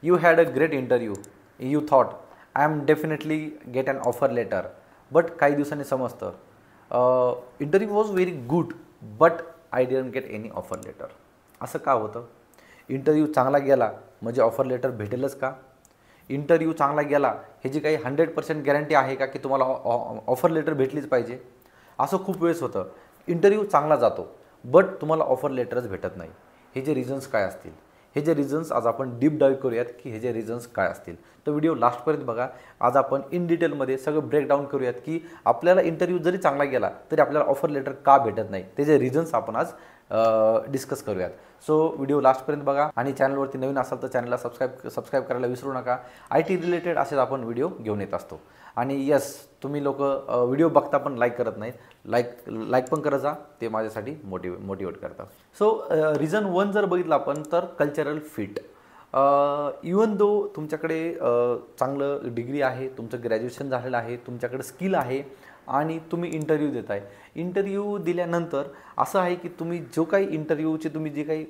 You had a great interview. You thought, I am definitely get an offer later. But काही दिवसांनी समजतं interview was very good but I didn't get any offer letter. असं का होतं? Interview चांगला गेला म्हणजे ऑफर लेटर भेटेलच का? इंटरव्ह्यू चांगला गेला ह्याची काही 100% गॅरंटी आहे का की तुम्हाला ऑफर लेटर भेटलीच पाहिजे? असं खूप वेळेस होतं. इंटरव्ह्यू चांगला जातो बट तुम्हाला ऑफर लेटरच भेटत नाही. हे जे रिझन्स काय असतील, हे जे रिझन्स आज आपण डीप डाईव्ह करूयात की हे जे रिझन्स काय असतील. तर व्हिडिओ लास्टपर्यंत बघा. आज आपण इन डिटेलमध्ये सगळं ब्रेकडाऊन करूयात की आपल्याला इंटरव्ह्यू जरी चांगला गेला तरी आपल्याला ऑफर लेटर का भेटत नाही, ते जे रिझन्स आपण आज डिस्कस करूयात. सो व्हिडिओ लास्टपर्यंत बघा आणि चॅनलवरती नवीन असाल तर चॅनलला सबस्क्राईब करायला विसरू नका. IT रिलेटेड असेच आपण व्हिडिओ घेऊन येत असतो. आणि यस, तुम्ही लोक व्हिडिओ बघता पण लाईक करत नाहीत. लाईक पण करत जा, ते माझ्यासाठी मोटिवेट करतं. सो रिझन 1 जर बघितलं आपण तर कल्चरल फिट. इवन दो तुमच्याकडे चांगलं डिग्री आहे, तुमचं ग्रॅज्युएशन झालेलं आहे, तुमच्याकडे स्किल आहे आणि तुम्ही इंटरव्ह्यू देताय. इंटरव्ह्यू दिल्यानंतर असं आहे की तुम्ही जो काही इंटरव्ह्यूची तुम्ही जी काही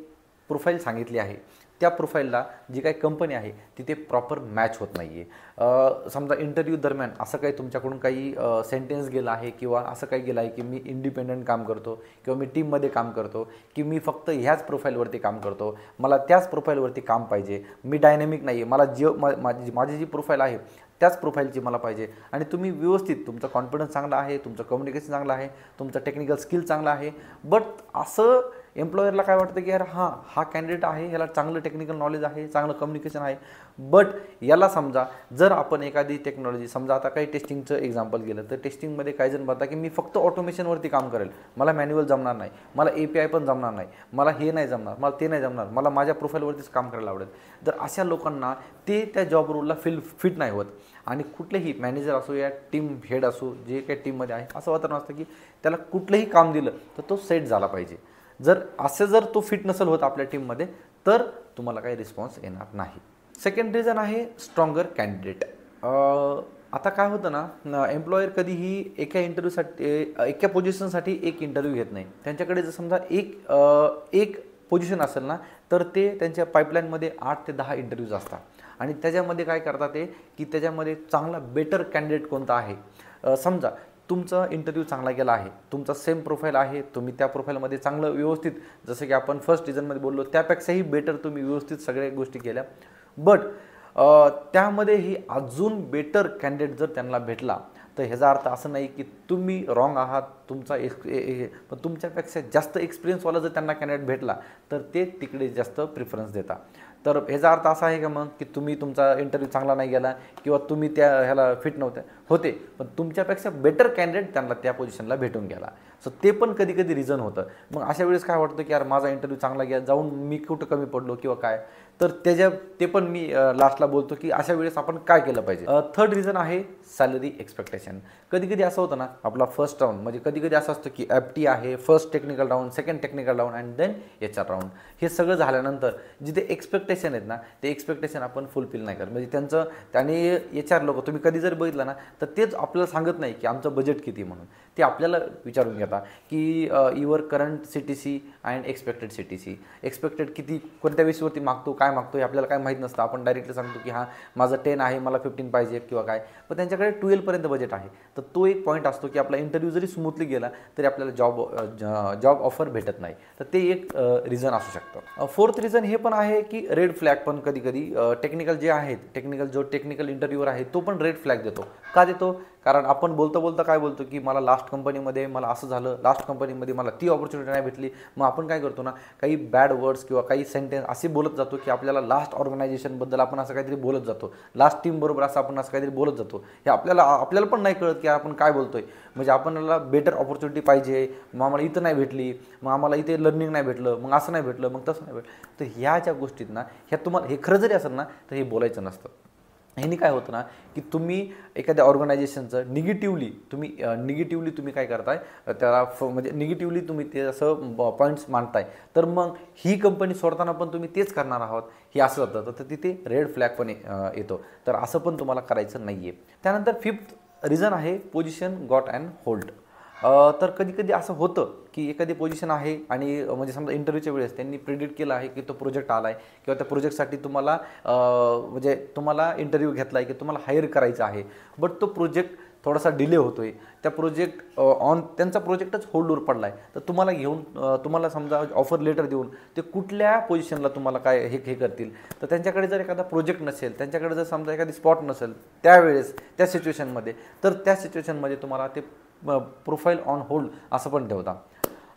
प्रोफाईल सांगितली आहे त्या प्रोफाईलला जी काही कंपनी आहे तिथे प्रॉपर मॅच होत नाही आहे. समजा इंटरव्ह्यू दरम्यान असं काही तुमच्याकडून काही सेंटेन्स गेला आहे किंवा असं काही गेलं आहे की मी इंडिपेंडंट काम करतो किंवा मी टीममध्ये काम करतो की मी फक्त ह्याच प्रोफाईलवरती काम करतो, मला त्याच प्रोफाईलवरती काम पाहिजे, मी डायनॅमिक नाही आहे, मला माझी जी प्रोफाईल आहे त्याच प्रोफाईलची मला पाहिजे. आणि तुम्ही व्यवस्थित, तुमचा कॉन्फिडन्स चांगला आहे, तुमचं कम्युनिकेशन चांगलं आहे, तुमचं टेक्निकल स्किल चांगलं आहे, बट असं एम्प्लॉयरला काय वाटतं की यार हा कॅन्डिडेट आहे, ह्याला चांगलं टेक्निकल नॉलेज आहे, चांगलं कम्युनिकेशन आहे, बट याला समजा जर आपण एखादी टेक्नॉलॉजी, समजा आता काही टेस्टिंगचं एक्झाम्पल गेलं तर टेस्टिंगमध्ये काही जण म्हणतात की मी फक्त ऑटोमेशनवरती काम करेल, मला मॅन्युअल जमणार नाही, मला API पण जमणार नाही, मला हे नाही जमणार, मला ते नाही जमणार, मला माझ्या प्रोफाईलवरतीच काम करायला आवडेल. तर अशा लोकांना ते त्या जॉब रोलला फिट नाही होत. आणि कुठलेही मॅनेजर असो या टीम हेड असो, जे काही टीममध्ये आहे, असं वातावरण असतं की त्याला कुठलंही काम दिलं तर तो सेट झाला पाहिजे. जर तो फिट नसेल होत आपल्या टीममध्ये तर तुम्हाला काही रिस्पॉन्स येणार नाही. सेकंड रिझन आहे स्ट्रॉंगर कॅन्डिडेट. आता काय होतं ना, एम्प्लॉयर कधीही एका इंटरव्ह्यूसाठी, एका पोझिशनसाठी एक इंटरव्ह्यू घेत नाही. त्यांच्याकडे जर समजा एक पोझिशन असेल ना तर ते त्यांच्या पाईपलाईनमध्ये 8 ते 10 इंटरव्ह्यूज असतात. आणि त्याच्यामध्ये काय करतात ते की त्याच्यामध्ये चांगला बेटर कॅन्डिडेट कोणता आहे. समजा तुमचा इंटरव्ह्यू चांगला गेला आहे, तुमचा सेम प्रोफाईल आहे, तुम्ही त्या प्रोफाईलमध्ये चांगलं व्यवस्थित, जसं की आपण फर्स्ट रिझनमध्ये बोललो त्यापेक्षाही बेटर तुम्ही व्यवस्थित सगळ्या गोष्टी केल्या, बट त्यामध्येही अजून बेटर कॅन्डिडेट जर त्यांना भेटला तर ह्याचा अर्थ असं नाही की तुम्ही रॉंग आहात. पण तुमच्यापेक्षा जास्त एक्सपिरियन्सवाला जर त्यांना कॅन्डिडेट भेटला तर ते तिकडे जास्त प्रिफरन्स देतात. तर ह्याचा अर्थ असा आहे का मग की तुमचा इंटरव्ह्यू चांगला नाही गेला किंवा तुम्ही ह्याला फिट होते, पण तुमच्यापेक्षा बेटर कॅन्डिडेट त्यांना त्या पोझिशनला भेटून गेला. सो ते पण कधी रिझन होतं. मग अशा वेळेस काय वाटतं की यार माझा इंटरव्ह्यू चांगला गेला, जाऊन मी कुठं कमी पडलो किंवा काय. तर ते पण मी लास्टला बोलतो की अशा वेळेस आपण काय केलं पाहिजे. थर्ड रिझन आहे सॅलरी एक्सपेक्टेशन. कधी असं होतं ना, आपला फर्स्ट राऊंड म्हणजे कधी असं असतं की FT आहे, first technical round, second technical round and then HR round. हे सगळं झाल्यानंतर जिथे एक्सपेक्टेशन आहेत ना ते एक्सपेक्टेशन आपण फुलफिल नाही करत. म्हणजे त्यांनी HR लोक तुम्ही कधी जर बघितलं ना तर तेच आपल्याला सांगत नाही की आमचं बजेट किती म्हणून. ते आपल्याला विचारून घेता की your current CTC and expected CTC. Expected किती, कोणत्या बेसिसवरती मागतो, काय मागतो हे आपल्याला काय माहीत नसतं. आपण डायरेक्टली सांगतो की माझं 10 आहे, मला 15 पाहिजे किंवा काय, पण त्यांच्याकडे 12 पर्यंत बजेट आहे. तर तो एक पॉईंट असतो की आपला इंटरव्ह्यू जरी स्मूथली गेला तरी आपल्याला जॉब ऑफर भेटत नाही. तर ते एक रिझन असू शकतं. फोर्थ रिझन हे पण आहे की रेड फ्लॅग पण कधी टेक्निकल जे आहेत, टेक्निकल इंटरव्ह्यूवर आहे तो पण रेड फ्लॅग देतो. का देतो? कारण आपण बोलता काय बोलतो की मला लास्ट कंपनीमध्ये मला असं झालं, लास्ट कंपनीमध्ये मला ती ऑपॉर्च्युनिटी नाही भेटली. मग आपण काय करतो ना, काही बॅड वर्ड्स किंवा काही सेंटेन्स असे बोलत जातो की आपल्याला लास्ट ऑर्गनायझेशनबद्दल आपण असं काहीतरी बोलत जातो, लास्ट टीमबरोबर असं आपण असं काहीतरी बोलत जातो. हे आपल्याला पण नाही कळत की आपण काय बोलतोय. म्हणजे आपल्याला बेटर ऑपॉर्च्युनिटी पाहिजे, मग आम्हाला इथं नाही भेटली, मग आम्हाला इथे लर्निंग नाही भेटलं, मग असं नाही भेटलं, मग तसं नाही भेटलं. तर ह्या ज्या गोष्टीत ना, ह्या तुम्हाला हे खरं जरी असेल ना तर हे बोलायचं नसतं. ह्यानी काय होतं ना की तुम्ही एखाद्या ऑर्गनायझेशनचं निगेटिव्हली तुम्ही काय करताय, त्याला म्हणजे निगेटिव्हली तुम्ही ते असं पॉईंट्स मांडताय. तर मग ही कंपनी सोडताना पण तुम्ही तेच करणार आहोत हे असं होतं. तर तिथे रेड फ्लॅग पण येतो. तर असं पण तुम्हाला करायचं नाही आहे. त्यानंतर फिफ्थ रिझन आहे पोझिशन गॉट अँड होल्ड. तर कधी-कधी असं होतं, की एखादी पोझिशन आहे आणि म्हणजे समजा इंटरव्ह्यूच्या वेळेस त्यांनी प्रिडिक्ट केलं आहे, की तो प्रोजेक्ट आला आहे किंवा त्या प्रोजेक्टसाठी तुम्हाला म्हणजे तुम्हाला इंटरव्ह्यू घेतला आहे, की तुम्हाला हायर करायचं आहे. बट तो प्रोजेक्ट थोडासा डिले होतो आहे. त्या प्रोजेक्ट त्यांचा प्रोजेक्टच होल्डवर पडला आहे. तर तुम्हाला घेऊन तुम्हाला समजा ऑफर लेटर देऊन ते कुठल्या पोझिशनला तुम्हाला काय हे करतील. तर त्यांच्याकडे जर एखादा प्रोजेक्ट नसेल, त्यांच्याकडे जर समजा एखादी स्पॉट नसेल त्यावेळेस त्या सिच्युएशनमध्ये, तर त्या सिच्युएशनमध्ये तुम्हाला ते प्रोफाईल ऑन होल्ड असं पण ठेवता.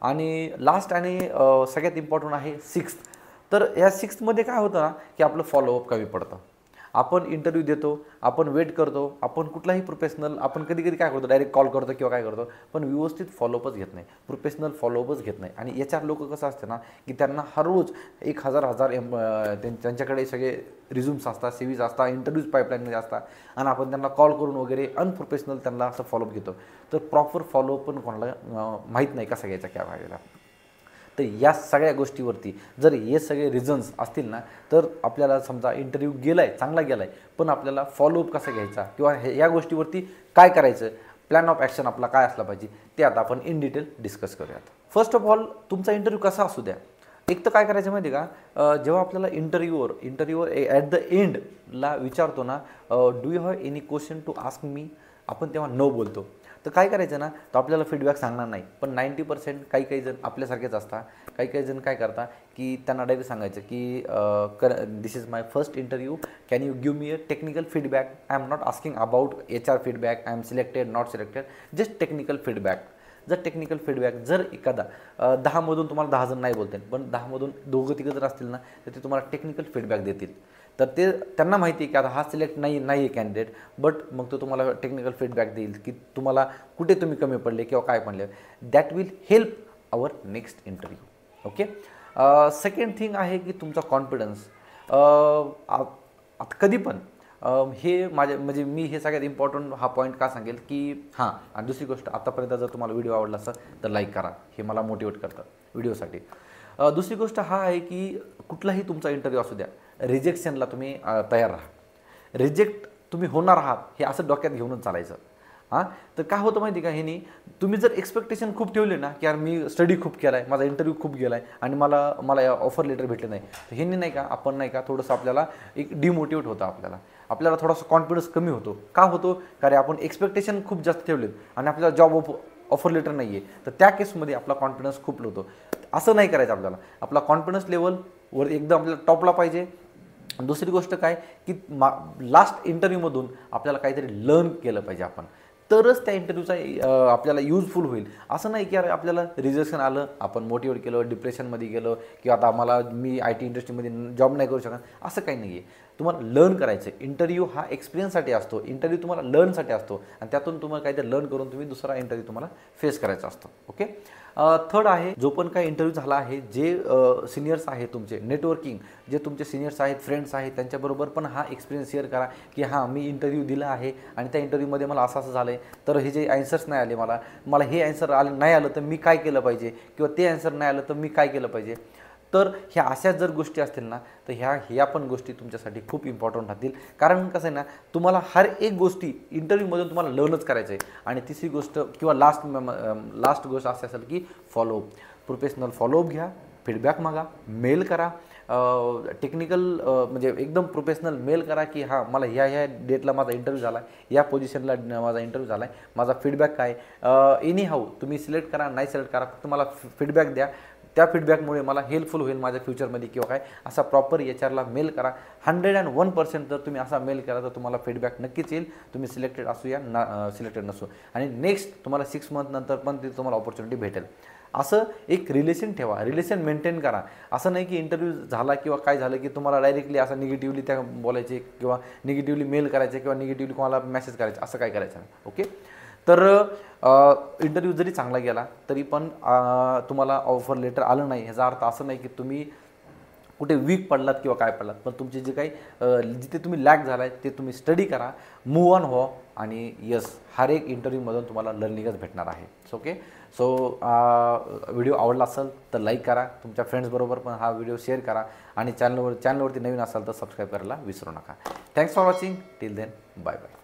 आणि लास्ट आणि सगळ्यात इम्पॉर्टंट आहे सिक्स्थ. तर या सिक्स्थमध्ये काय होतं ना, की आपलं फॉलोअप कमी पडतं. आपण इंटरव्ह्यू देतो, आपण वेट करतो, आपण कुठलाही प्रोफेशनल आपण कधी-कधी काय करतो, डायरेक्ट कॉल करतो किंवा काय करतो, पण व्यवस्थित फॉलोअपच घेत नाही, प्रोफेशनल फॉलोअपच घेत नाही. आणि याच्यावर लोक कसं असतं ना, की त्यांना हर रोज 1000 त्यांच्याकडे सगळे रिझ्यूम्स असतात, सीव्हीज असतात, इंटरव्ह्यूज पाईपलाईनमध्ये असतात आणि आपण त्यांना कॉल करून वगैरे अनप्रोफेशनल त्यांना असं फॉलोअप घेतो. तर प्रॉपर फॉलोअप पण कोणाला माहीत नाही कसा घ्यायचा क्या व्हायला. तर या सगळ्या गोष्टीवरती जर हे सगळे रिझन्स असतील ना, तर आपल्याला समजा इंटरव्ह्यू गेला आहे, चांगला गेला आहे, पण आपल्याला फॉलोअप कसा घ्यायचा किंवा या गोष्टीवरती काय करायचं, प्लॅन ऑफ ॲक्शन आपला काय असला पाहिजे, ते आता आपण इन डिटेल डिस्कस करूयात. फर्स्ट ऑफ ऑल तुमचा इंटरव्ह्यू कसा असू द्या, एक तर काय करायचं माहिती आहे का, जेव्हा आपल्याला इंटरव्ह्यूवर ॲट द एंडला विचारतो ना, do you have any question to ask me, आपण तेव्हा नो बोलतो. तर काय करायचं ना, तर आपल्याला फीडबॅक सांगणार नाही, पण 90% काही जण आपल्यासारखेच असतात. काही जण काय करतात, की त्यांना डायरेक्ट सांगायचं की this is my first interview, can you give me a technical feedback, I am not asking about HR feedback, I am selected not selected, just technical feedback. जर टेक्निकल फीडबॅक जर एखादा 10मधून तुम्हाला 10 जण नाही बोलतील, पण 10मधून 2-3 जर असतील ना, तर ते तुम्हाला टेक्निकल फीडबॅक देतील. तर ते त्यांना माहिती आहे की आता हा सिलेक्ट नाही आहे कॅन्डिडेट, बट मग तो तुम्हाला टेक्निकल फीडबॅक देईल की तुम्हाला कुठे तुम्ही कमी पडले किंवा काय पडले. That will help our next interview. Okay. Second thing आहे की तुमचा कॉन्फिडन्स. आता कधी पण हे म्हणजे मी हे सगळ्यात इम्पॉर्टंट हा पॉईंट का सांगेल की हां, आणि दुसरी गोष्ट, आतापर्यंत जर तुम्हाला व्हिडिओ आवडला असेल तर लाईक करा, हे मला मोटिवेट करतं व्हिडिओसाठी. दुसरी गोष्ट हा आहे की कुठलाही तुमचा इंटरव्ह्यू असू द्या, रिजेक्शनला तुम्ही तयार राहा. रिजेक्ट तुम्ही होणार आहात हे असं डोक्यात घेऊनच चालायचं. हां, तर काय होतं माहिती का, ह्यानी तुम्ही जर एक्सपेक्टेशन खूप ठेवले ना, की यार मी स्टडी खूप केला आहे, माझा इंटरव्ह्यू खूप गेला आहे आणि मला ऑफर लेटर भेटले नाही, तर ह्यांनी नाही का आपण नाही का थोडंसं आपल्याला एक डिमोटिवेट होतं, आपल्याला थोडासा कॉन्फिडन्स कमी होतो. का होतो, कारण आपण एक्सपेक्टेशन खूप जास्त ठेवलेत आणि आपल्याला जॉब ऑफर लेटर नाही आहे, तर त्या केसमध्ये आपला कॉन्फिडन्स खूप लो होतो. असं नाही करायचं आपल्याला. आपला कॉन्फिडन्स लेवलवर एकदम आपल्याला टॉपला पाहिजे. दुसरी गोष्ट काय, की लास्ट इंटरव्ह्यूमधून आपल्याला काहीतरी लर्न केलं पाहिजे आपण, तरच त्या इंटरव्ह्यूचा आपल्याला युजफुल होईल. असं नाही की अरे आपल्याला रिजेक्शन आलं, आपण मोटिवेट केलं, डिप्रेशनमध्ये गेलो किंवा आता मी IT इंडस्ट्रीमध्ये जॉब नाही करू शकत, असं काही नाही आहे. तुम्हाला लर्न करायचं आहे. इंटरव्ह्यू हा एक्सपिरियन्ससाठी असतो, इंटरव्ह्यू तुम्हाला लर्नसाठी असतो आणि त्यातून तुम्हाला काहीतरी लर्न करून तुम्ही दुसरा इंटरव्ह्यू तुम्हाला फेस करायचा असतो. ओके. थर्ड आहे, जो पण काही इंटरव्ह्यू झाला आहे, जे सिनियर्स आहेत तुमचे, नेटवर्किंग, जे तुमचे सिनियर्स आहेत, फ्रेंड्स आहेत, त्यांच्याबरोबर पण हा एक्सपिरियन्स शेअर करा की हां, मी इंटरव्ह्यू दिला आहे आणि त्या इंटरव्ह्यूमध्ये मला असं झालं आहे, तर हे जे ॲन्सर्स नाही आले, मला हे ॲन्सर नाही आलं तर मी काय केलं पाहिजे, किंवा ते ॲन्सर नाही आलं तर मी काय केलं पाहिजे. तर ह्या अशा जर गोष्टी असतील ना, तर ह्या पण गोष्टी तुमच्यासाठी खूप इम्पॉर्टंट राहतील. कारण कसं आहे ना, तुम्हाला हर एक गोष्टी इंटरव्ह्यूमधून तुम्हाला लर्नच करायचं आहे. आणि तिसरी गोष्ट किंवा लास्ट गोष्ट अशी असेल की फॉलोअप. प्रोफेशनल फॉलोअप घ्या, फीडबॅक मागा, मेल करा, टेक्निकल म्हणजे एकदम प्रोफेशनल मेल करा की हां, मला ह्या डेटला माझा इंटरव्ह्यू झाला आहे, या पोझिशनला माझा इंटरव्ह्यू झाला आहे, माझा फीडबॅक काय. एनी हाऊ तुम्ही सिलेक्ट करा, नाही सिलेक्ट करा, फक्त मला फीडबॅक द्या. त्या फीडबॅकमुळे मला हेल्पफुल होईल माझ्या फ्युचरमध्ये किंवा काय, असा प्रॉपर HRला मेल करा. 101% जर तुम्ही असा मेल केला तर तुम्हाला फीडबॅक नक्कीच येईल, तुम्ही सिलेक्टेड असू या सिलेक्टेड नसू. आणि नेक्स्ट तुम्हाला 6 मंथ नंतर पण ती तुम्हाला ऑपॉर्च्युनिटी भेटेल. असं एक रिलेशन ठेवा, रिलेशन मेंटेन करा. असं नाही की इंटरव्ह्यू झाला किंवा काय झालं की तुम्हाला डायरेक्टली असं निगेटिव्हली त्या बोलायचे किंवा निगेटिव्हली मेल करायचे किंवा निगेटिव्हली कोणाला मेसेज करायचे, असं काय करायचं नाही. ओके. तर इंटरव्ह्यू जरी चांगला गेला तरी पण तुम्हाला ऑफर लेटर आलं नाही, ह्याचा अर्थ असं नाही की तुम्ही कुठे वीक पडलात किंवा काय पडलात, पण तुमचे जे काही जिथे तुम्ही लॅक झाला आहे ते तुम्ही स्टडी करा, मूव ऑन व्हा आणि यस, हर एक इंटरव्ह्यूमधून तुम्हाला लर्निंगच भेटणार आहे. ओके. सो व्हिडिओ आवडला असेल तर लाईक करा, तुमच्या फ्रेंड्सबरोबर पण हा व्हिडिओ शेअर करा आणि चॅनलवरती नवीन असाल तर सबस्क्राईब करायला विसरू नका. Thanks for watching. Till then, bye bye.